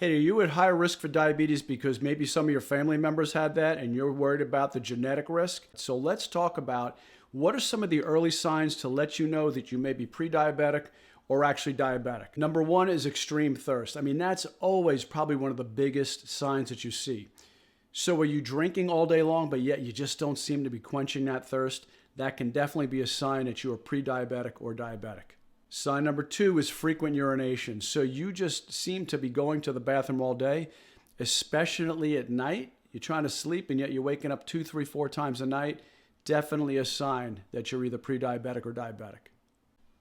Hey, are you at high risk for diabetes because maybe some of your family members had that and you're worried about the genetic risk? So let's talk about what are some of the early signs to let you know that you may be pre-diabetic or actually diabetic. Number one is extreme thirst. I mean, that's always probably one of the biggest signs that you see. So are you drinking all day long, but yet you just don't seem to be quenching that thirst? That can definitely be a sign that you are pre-diabetic or diabetic. Sign number two is frequent urination. So you just seem to be going to the bathroom all day, especially at night. You're trying to sleep and yet you're waking up 2, 3, 4 times a night. Definitely a sign that you're either pre-diabetic or diabetic.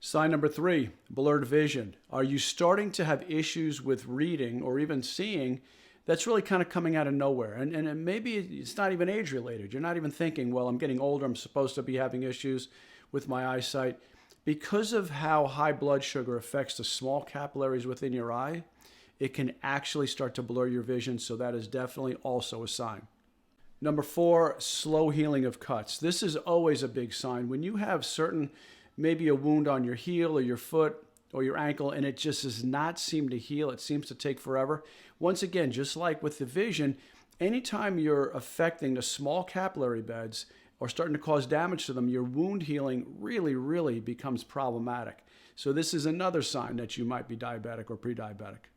Sign number three, blurred vision. Are you starting to have issues with reading or even seeing that's really kind of coming out of nowhere? And maybe it's not even age related. You're not even thinking, well, I'm getting older, I'm supposed to be having issues with my eyesight. Because of how high blood sugar affects the small capillaries within your eye, it can actually start to blur your vision, so that is definitely also a sign. Number four, slow healing of cuts. This is always a big sign. When you have maybe a wound on your heel or your foot or your ankle and it just does not seem to heal, it seems to take forever. Once again, just like with the vision, anytime you're affecting the small capillary beds or starting to cause damage to them, your wound healing really becomes problematic. So this is another sign that you might be diabetic or pre-diabetic.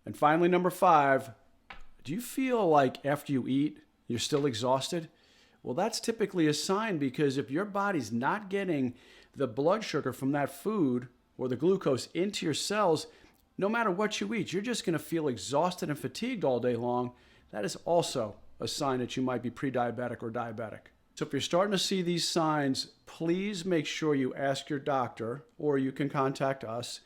And finally, number five, do you feel like after you eat, you're still exhausted? Well, that's typically a sign, because if your body's not getting the blood sugar from that food or the glucose into your cells, no matter what you eat, you're just going to feel exhausted and fatigued all day long. That is also a sign that you might be pre-diabetic or diabetic. So if you're starting to see these signs, please make sure you ask your doctor, or you can contact us,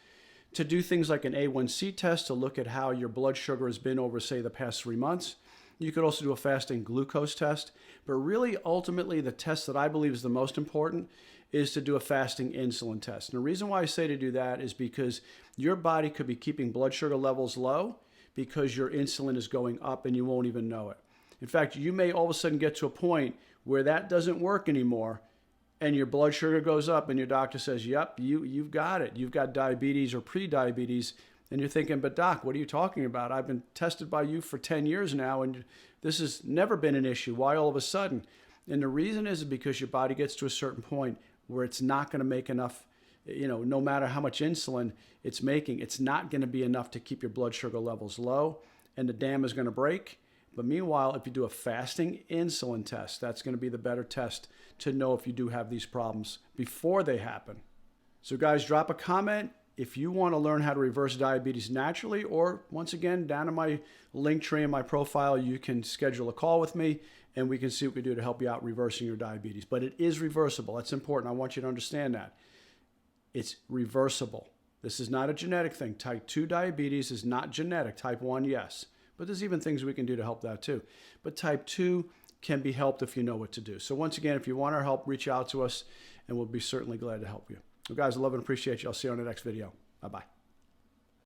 to do things like an A1C test to look at how your blood sugar has been over, say, the past 3 months. You could also do a fasting glucose test. But really, ultimately, the test that I believe is the most important is to do a fasting insulin test. And the reason why I say to do that is because your body could be keeping blood sugar levels low because your insulin is going up and you won't even know it. In fact, you may all of a sudden get to a point where that doesn't work anymore and your blood sugar goes up and your doctor says, yep, you've got it. You've got diabetes or pre-diabetes. And you're thinking, but doc, what are you talking about? I've been tested by you for 10 years now and this has never been an issue. Why all of a sudden? And the reason is because your body gets to a certain point where it's not going to make enough, no matter how much insulin it's making, it's not going to be enough to keep your blood sugar levels low and the dam is going to break. But meanwhile, if you do a fasting insulin test, that's going to be the better test to know if you do have these problems before they happen. So guys, drop a comment if you want to learn how to reverse diabetes naturally, or once again, down in my link tree in my profile, you can schedule a call with me and we can see what we do to help you out reversing your diabetes. But it is reversible. That's important. I want you to understand that. It's reversible. This is not a genetic thing. Type 2 diabetes is not genetic. Type 1, yes. But there's even things we can do to help that too. But type 2 can be helped if you know what to do. So once again, if you want our help, reach out to us and we'll be certainly glad to help you. Well, guys, I love and appreciate you. I'll see you on the next video. Bye-bye.